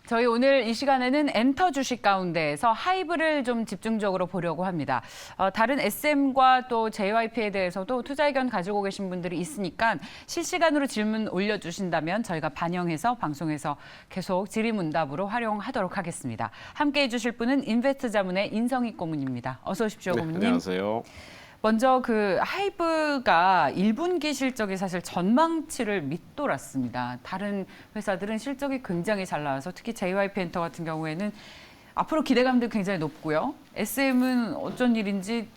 저희 오늘 이 시간에는 엔터 주식 가운데에서 하이브를 좀 집중적으로 보려고 합니다. 다른 SM과 또 JYP에 대해서도 투자 의견 가지고 계신 분들이 있으니까 실시간으로 질문 올려주신다면 저희가 반영해서 방송에서 계속 질의응답으로 활용하도록 하겠습니다. 함께해 주실 분은 인베스트 자문의 인성익 고문입니다. 어서 오십시오, 네, 고문님. 안녕하세요. 먼저 그 하이브가 1분기 실적이 사실 전망치를 밑돌았습니다. 다른 회사들은 실적이 굉장히 잘 나와서 특히 JYP 엔터 같은 경우에는 앞으로 기대감도 굉장히 높고요. SM은 어쩐 일인지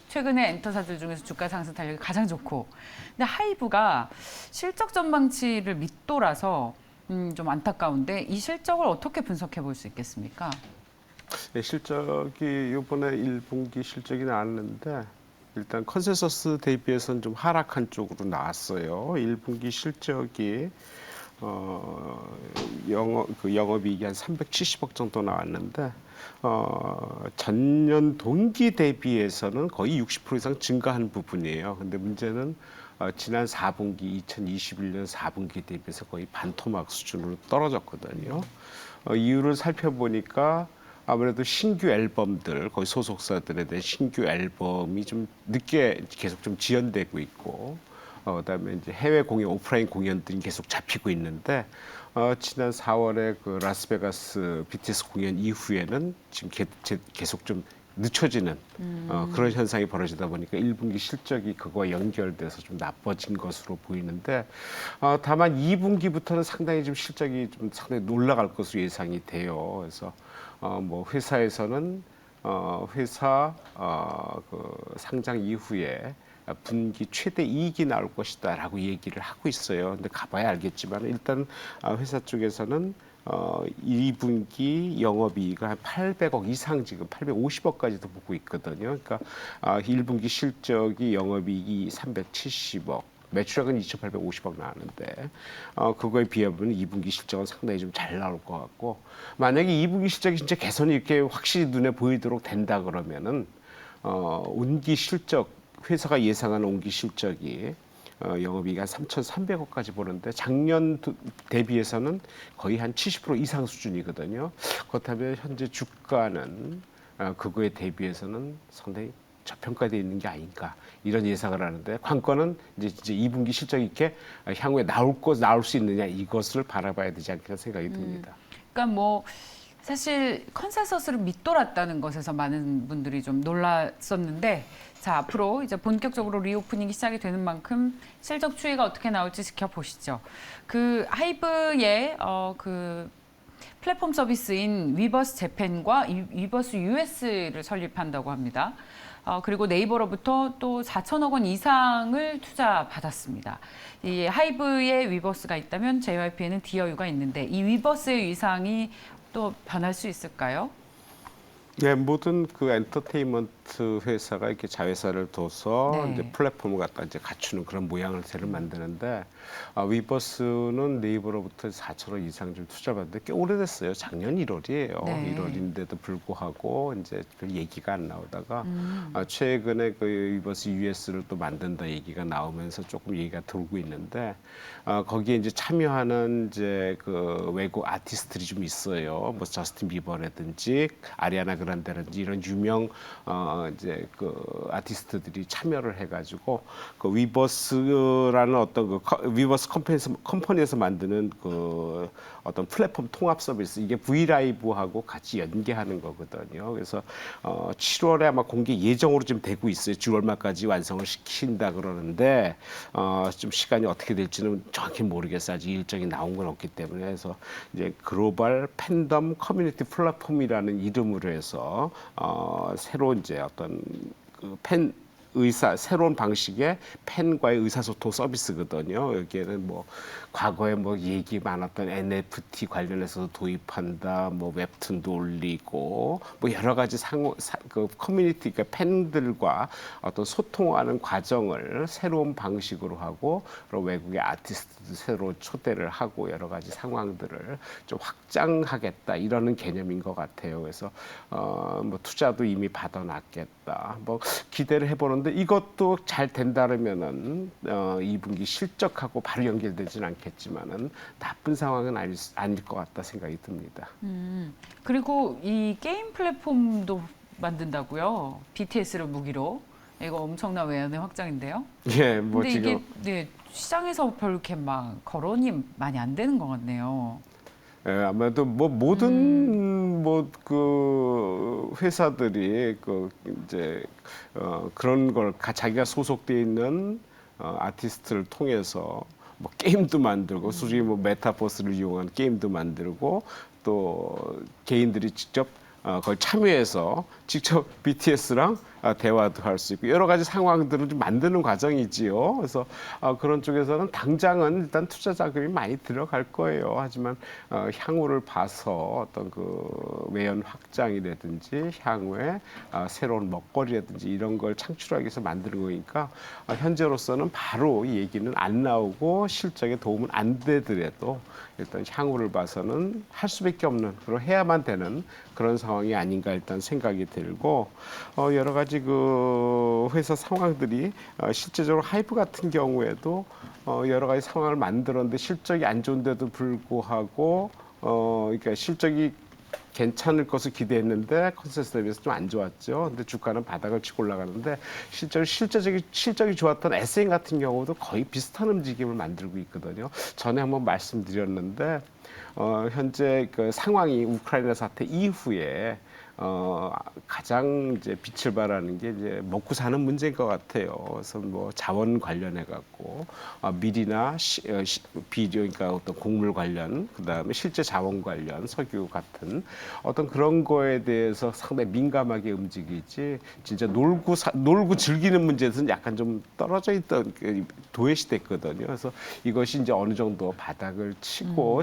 최근에 엔터사들 중에서 주가 상승 탄력이 가장 좋고, 근데 하이브가 실적 전망치를 밑돌아서 좀 안타까운데 이 실적을 어떻게 분석해 볼 수 있겠습니까? 네, 실적이 이번에 1분기 실적이 나왔는데 일단 컨센서스 대비해서는 좀 하락한 쪽으로 나왔어요. 1분기 실적이 영업이익이 한 370억 정도 나왔는데 전년 동기 대비해서는 거의 60% 이상 증가한 부분이에요. 근데 문제는 지난 4분기 2021년 4분기 대비해서 거의 반토막 수준으로 떨어졌거든요. 이유를 살펴보니까 아무래도 신규 앨범들, 거의 소속사들에 대한 신규 앨범이 좀 늦게 계속 좀 지연되고 있고, 그다음에 이제 해외 공연, 오프라인 공연들이 계속 잡히고 있는데, 지난 4월에 그 라스베가스 BTS 공연 이후에는 지금 계속 좀 늦춰지는 그런 현상이 벌어지다 보니까 1분기 실적이 그거와 연결돼서 좀 나빠진 것으로 보이는데, 다만 2분기부터는 상당히 좀 실적이 좀 상당히 올라갈 것으로 예상이 돼요. 그래서 뭐 회사에서는 회사 그 상장 이후에 분기 최대 이익이 나올 것이다라고 얘기를 하고 있어요. 근데 가봐야 알겠지만 일단 회사 쪽에서는 2분기 영업이익을 한 800억 이상 지금 850억까지도 보고 있거든요. 그러니까 1분기 실적이 영업이익이 370억. 매출액은 2,850억 나왔는데 그거에 비하면 2분기 실적은 상당히 좀 잘 나올 것 같고, 만약에 2분기 실적이 진짜 개선이 이렇게 확실히 눈에 보이도록 된다 그러면은 운기 실적, 회사가 예상하는 운기 실적이 영업이익 한 3,300억까지 보는데 작년 대비해서는 거의 한 70% 이상 수준이거든요. 그렇다면 현재 주가는 그거에 대비해서는 상당히 저평가되어 있는 게 아닌가, 이런 예상을 하는데, 관건은 이제 2분기 실적이 이렇게 향후에 나올 수 있느냐, 이것을 바라봐야 되지 않겠나 생각이 듭니다. 그러니까 뭐 사실 컨센서스를 밑돌았다는 것에서 많은 분들이 좀 놀랐었는데, 자, 앞으로 이제 본격적으로 리오프닝이 시작이 되는 만큼 실적 추이가 어떻게 나올지 지켜보시죠. 그 하이브의 그 플랫폼 서비스인 위버스 재팬과 위버스 US를 설립한다고 합니다. 그리고 네이버로부터 또 4천억 원 이상을 투자받았습니다. 이 하이브의 위버스가 있다면 JYP에는 디어유가 있는데 이 위버스의 위상이 또 변할 수 있을까요? 네, 모든 그 엔터테인먼트 회사가 이렇게 자회사를 둬서 이제 네. 플랫폼을 갖다 이제 갖추는 그런 모양새를 만드는데, 위버스는 네이버로부터 4천억 이상 좀 투자받는데 꽤 오래됐어요. 작년 1월이에요. 네. 1월인데도 불구하고 이제 그 얘기가 안 나오다가 최근에 그 위버스 US를 또 만든다 얘기가 나오면서 조금 얘기가 돌고 있는데, 거기에 이제 참여하는 이제 그 외국 아티스트들이 좀 있어요. 뭐 저스틴 비버라든지 아리아나 그란데라든지 이런 유명 이제 그 아티스트들이 참여를 해가지고 그 위버스라는 어떤 그 위버스 컴퍼니에서 만드는 그 어떤 플랫폼 통합 서비스, 이게 브이라이브하고 같이 연계하는 거거든요. 그래서 7월에 아마 공개 예정으로 좀 되고 있어요. 10월 말까지 완성을 시킨다 그러는데 좀 시간이 어떻게 될지는 정확히 모르겠어요. 아직 일정이 나온 건 없기 때문에. 그래서 이제 글로벌 팬덤 커뮤니티 플랫폼이라는 이름으로 해서 새로 이제 어떤 그 새로운 방식의 팬과의 의사소통 서비스거든요. 여기에는 뭐 과거에 뭐 얘기 많았던 NFT 관련해서 도입한다, 뭐 웹툰도 올리고, 뭐 여러 가지 그 커뮤니티, 그러니까 팬들과 어떤 소통하는 과정을 새로운 방식으로 하고, 그리고 외국의 아티스트도 새로 초대를 하고 여러 가지 상황들을 좀 확장하겠다, 이러는 개념인 것 같아요. 그래서 뭐 투자도 이미 받아놨겠다, 뭐 기대를 해보는데. 근데 이것도 잘 된다면은 2분기 실적하고 바로 연결되지는 않겠지만은 나쁜 상황은 아닐 것 같다 생각이 듭니다. 그리고 이 게임 플랫폼도 만든다고요? BTS를 무기로. 이거 엄청난 외연의 확장인데요. 예, 뭐 근데 지금 이게 네, 시장에서 별 이렇게 막 거론이 많이 안 되는 것 같네요. 아마도 뭐 모든 뭐 그 회사들이 그 이제 그런 걸 자기가 소속돼 있는 아티스트를 통해서 뭐 게임도 만들고 솔직히 뭐 메타버스를 이용한 게임도 만들고 또 개인들이 직접 거기 참여해서 직접 BTS랑 대화도 할 수 있고 여러 가지 상황들을 좀 만드는 과정이지요. 그래서 그런 쪽에서는 당장은 일단 투자 자금이 많이 들어갈 거예요. 하지만 향후를 봐서 어떤 그 외연 확장이라든지 향후에 새로운 먹거리라든지 이런 걸 창출하기 위해서 만드는 거니까 현재로서는 바로 이 얘기는 안 나오고 실적에 도움은 안 되더라도 일단 향후를 봐서는 할 수밖에 없는 그리고 해야만 되는 그런 상황이 아닌가 일단 생각이 들고 여러 가지 그 회사 상황들이 실제적으로 하이브 같은 경우에도 여러 가지 상황을 만들었는데 실적이 안 좋은데도 불구하고 그러니까 실적이 괜찮을 것을 기대했는데 컨센서스 대비해서 좀 안 좋았죠. 근데 주가는 바닥을 치고 올라가는데 실적이 좋았던 SN 같은 경우도 거의 비슷한 움직임을 만들고 있거든요. 전에 한번 말씀드렸는데 현재 그 상황이 우크라이나 사태 이후에 가장 이제 빛을 발하는 게 이제 먹고 사는 문제인 것 같아요. 그래서 뭐 자원 관련해 갖고 밀이나 비료, 그러니까 어떤 곡물 관련, 그 다음에 실제 자원 관련, 석유 같은 어떤 그런 거에 대해서 상당히 민감하게 움직이지. 진짜 놀고 즐기는 문제에서는 약간 좀 떨어져 있던 도외시됐거든요. 그래서 이것이 이제 어느 정도 바닥을 치고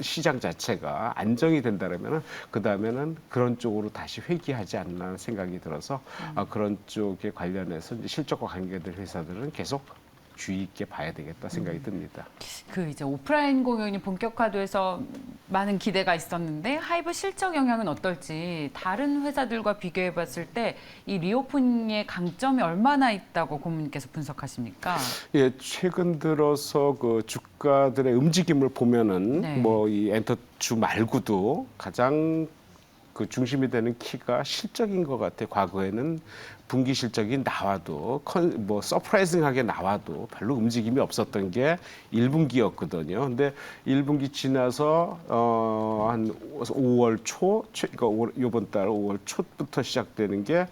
시장 자체가 안정이 된다면은 그 다음에는 그런 쪽으로 다시 회귀하지 않나 생각이 들어서 그런 쪽에 관련해서 이제 실적과 관계될 회사들은 계속 주의 있게 봐야 되겠다 생각이 듭니다. 그 이제 오프라인 공연이 본격화돼서 많은 기대가 있었는데 하이브 실적 영향은 어떨지 다른 회사들과 비교해 봤을 때 이 리오프닝의 강점이 얼마나 있다고 고문님께서 분석하십니까? 예, 최근 들어서 그 주가들의 움직임을 보면은 네. 뭐 이 엔터주 말고도 가장 그 중심이 되는 키가 실적인 것 같아요. 과거에는 분기 실적이 나와도 뭐 서프라이징하게 나와도 별로 움직임이 없었던 게 1분기였거든요. 근데 1분기 지나서 한 5월 초, 그러니까 이번 달 5월 초부터 시작되는 게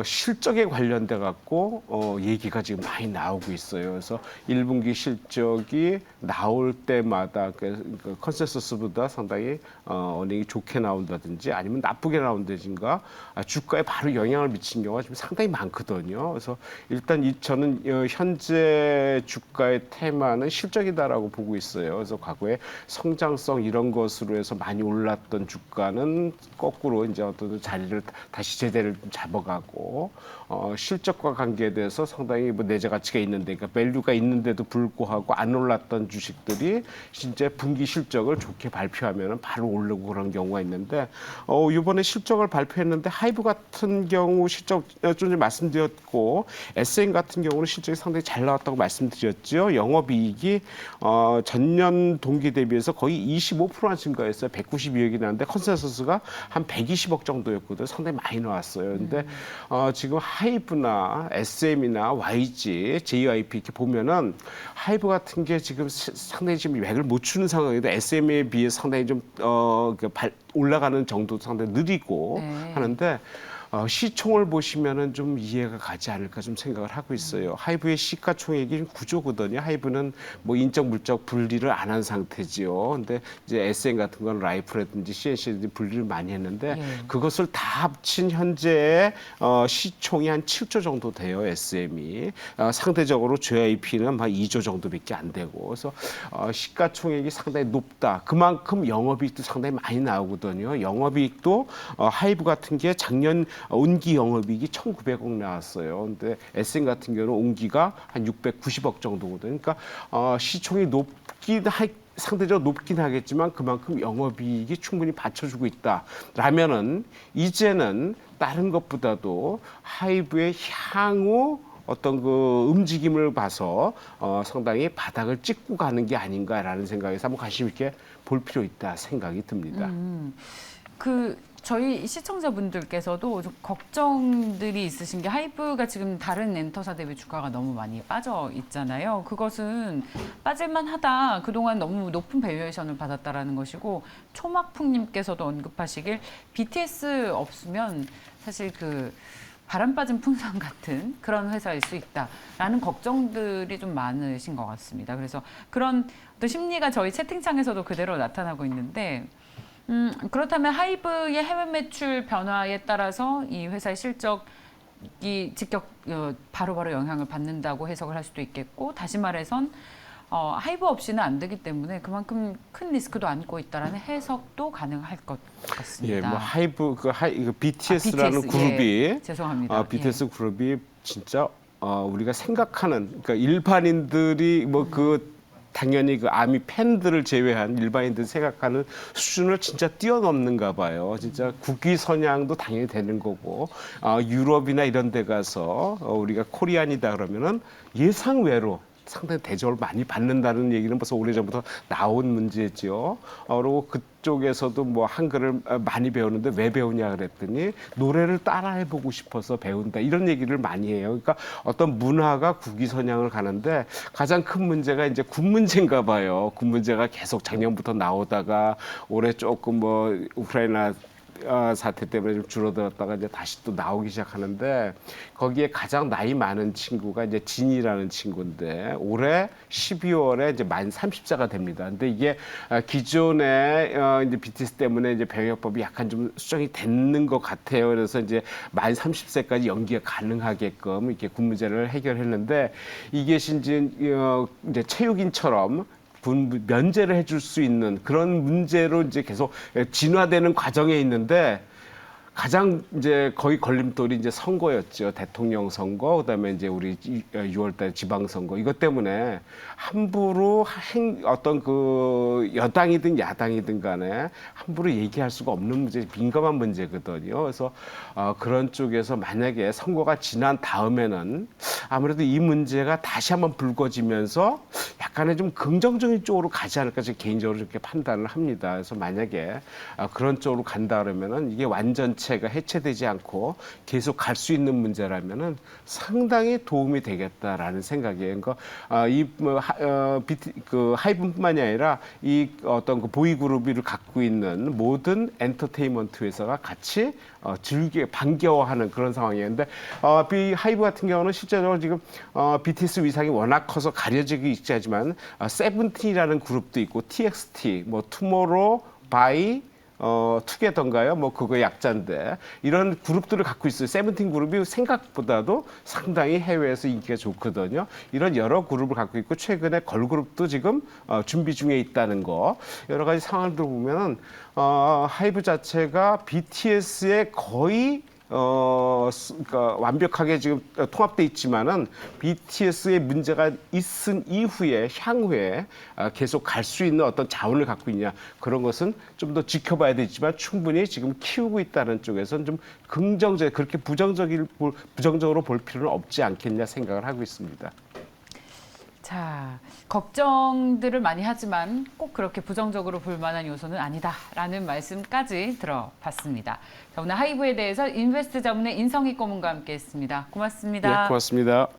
실적에 관련돼 갖고 얘기가 지금 많이 나오고 있어요. 그래서 1분기 실적이 나올 때마다 그 컨센서스보다 상당히 어닝이 좋게 나온다든지 아니면 나쁘게 나온다든가 주가에 바로 영향을 미친 경우가 지금 상당히 많거든요. 그래서 일단 저는 현재 주가의 테마는 실적이다라고 보고 있어요. 그래서 과거에 성장성 이런 것으로 해서 많이 올랐던 주가는 거꾸로 이제 어떤 자리를 다시 제대를 잡아가고 실적과 관계돼서 상당히 뭐 내재 가치가 있는데, 그러니까 밸류가 있는데도 불구하고 안 올랐던 주식들이 진짜 분기 실적을 좋게 발표하면 바로 오르고 그런 경우가 있는데 이번에 실적을 발표했는데 하이브 같은 경우 실적 좀 전에 말씀드렸고 SN 같은 경우는 실적이 상당히 잘 나왔다고 말씀드렸죠. 영업이익이 전년 동기 대비해서 거의 25%나 증가했어요. 192억이 나왔는데 컨센서스가 한 120억 정도였거든요. 상당히 많이 나왔어요. 근데 지금 하이브나 SM이나 YG, JYP 이렇게 보면은 하이브 같은 게 지금 상당히 지금 맥을 못 추는 상황인데 SM에 비해 상당히 좀 올라가는 정도도 상당히 느리고 네. 하는데 시총을 보시면은 좀 이해가 가지 않을까 좀 생각을 하고 있어요. 하이브의 시가총액이 9조거든요. 하이브는 뭐 인적 물적 분리를 안 한 상태지요. 근데 이제 SN 같은 건 라이프라든지 CNC라든지 분리를 많이 했는데 그것을 다 합친 현재의 시총이 한 7조 정도 돼요. SM이 상대적으로 JYP는 한 2조 정도밖에 안 되고 그래서 시가총액이 상당히 높다. 그만큼 영업이익도 상당히 많이 나오거든요. 영업이익도 하이브 같은 게 작년 온기 영업이익이 1,900억 나왔어요. 근데 SN 같은 경우는 온기가 한 690억 정도거든요. 그러니까 시총이 높긴 상대적으로 높긴 하겠지만 그만큼 영업이익이 충분히 받쳐주고 있다라면은 이제는 다른 것보다도 하이브의 향후 어떤 그 움직임을 봐서 상당히 바닥을 찍고 가는 게 아닌가라는 생각에서 한번 관심 있게 볼 필요 있다 생각이 듭니다. 저희 시청자분들께서도 좀 걱정들이 있으신 게 하이브가 지금 다른 엔터사 대비 주가가 너무 많이 빠져 있잖아요. 그것은 빠질만하다. 그동안 너무 높은 밸류에이션을 받았다라는 것이고 초막풍님께서도 언급하시길 BTS 없으면 사실 그 바람 빠진 풍선 같은 그런 회사일 수 있다라는 걱정들이 좀 많으신 것 같습니다. 그래서 그런 또 심리가 저희 채팅창에서도 그대로 나타나고 있는데 그렇다면 하이브의 해외 매출 변화에 따라서 이 회사의 실적이 직접 바로바로 영향을 받는다고 해석을 할 수도 있겠고 다시 말해선 하이브 없이는 안 되기 때문에 그만큼 큰 리스크도 안고 있다라는 해석도 가능할 것 같습니다. 예, 뭐 하이브 그 BTS라는 그룹이 예, 죄송합니다. BTS 그룹이 진짜 우리가 생각하는 그러니까 일반인들이 뭐 그 당연히 그 아미 팬들을 제외한 일반인들 생각하는 수준을 진짜 뛰어넘는가 봐요. 진짜 국기 선양도 당연히 되는 거고 유럽이나 이런 데 가서 우리가 코리안이다 그러면은 예상외로 상당히 대접을 많이 받는다는 얘기는 벌써 오래전부터 나온 문제죠. 그리고 그쪽에서도 뭐 한글을 많이 배우는데 왜 배우냐 그랬더니 노래를 따라해보고 싶어서 배운다 이런 얘기를 많이 해요. 그러니까 어떤 문화가 국위선양을 가는데 가장 큰 문제가 이제 군 문제인가 봐요. 군 문제가 계속 작년부터 나오다가 올해 조금 뭐 우크라이나 사태 때문에 좀 줄어들었다가 이제 다시 또 나오기 시작하는데 거기에 가장 나이 많은 친구가 이제 진이라는 친구인데 올해 12월에 이제 만 30세가 됩니다. 근데 이게 기존에 이제 BTS 때문에 이제 병역법이 약간 좀 수정이 됐는 것 같아요. 그래서 이제 만 30세까지 연기가 가능하게끔 이렇게 군 문제를 해결했는데 이게 이제 체육인처럼 면제를 해줄 수 있는 그런 문제로 이제 계속 진화되는 과정에 있는데 가장 이제 거의 걸림돌이 이제 선거였죠. 대통령 선거, 그다음에 이제 우리 6월달 지방선거 이것 때문에 함부로 어떤 그 여당이든 야당이든 간에 함부로 얘기할 수가 없는 문제, 민감한 문제거든요. 그래서 그런 쪽에서 만약에 선거가 지난 다음에는 아무래도 이 문제가 다시 한번 불거지면서 약간의 좀 긍정적인 쪽으로 가지 않을까 제 개인적으로 이렇게 판단을 합니다. 그래서 만약에 그런 쪽으로 간다 그러면은 이게 완전체가 해체되지 않고 계속 갈 수 있는 문제라면은 상당히 도움이 되겠다라는 생각이에요. 그러니까 그 하이브뿐만이 아니라 이 어떤 그 보이그룹을 갖고 있는 모든 엔터테인먼트 회사가 같이 반겨워하는 그런 상황이었는데 하이브 같은 경우는 실제로 지금 BTS 위상이 워낙 커서 가려지기 있지 하지만 세븐틴이라는 그룹도 있고 TXT, 뭐 투모로우 바이 투게더인가요? 뭐 그거 약자인데 이런 그룹들을 갖고 있어요. 세븐틴 그룹이 생각보다도 상당히 해외에서 인기가 좋거든요. 이런 여러 그룹을 갖고 있고 최근에 걸그룹도 지금 준비 중에 있다는 거 여러 가지 상황을 보면은 하이브 자체가 BTS의 거의 그러니까 완벽하게 지금 통합돼 있지만은 BTS의 문제가 있은 이후에 향후에 계속 갈 수 있는 어떤 자원을 갖고 있냐 그런 것은 좀 더 지켜봐야 되지만 충분히 지금 키우고 있다는 쪽에서는 좀 긍정적 그렇게 부정적으로 볼 필요는 없지 않겠냐 생각을 하고 있습니다. 자, 걱정들을 많이 하지만 꼭 그렇게 부정적으로 볼 만한 요소는 아니다라는 말씀까지 들어봤습니다. 자, 오늘 하이브에 대해서 인베스트 자문의 인성희 고문과 함께했습니다. 고맙습니다. 네, 고맙습니다.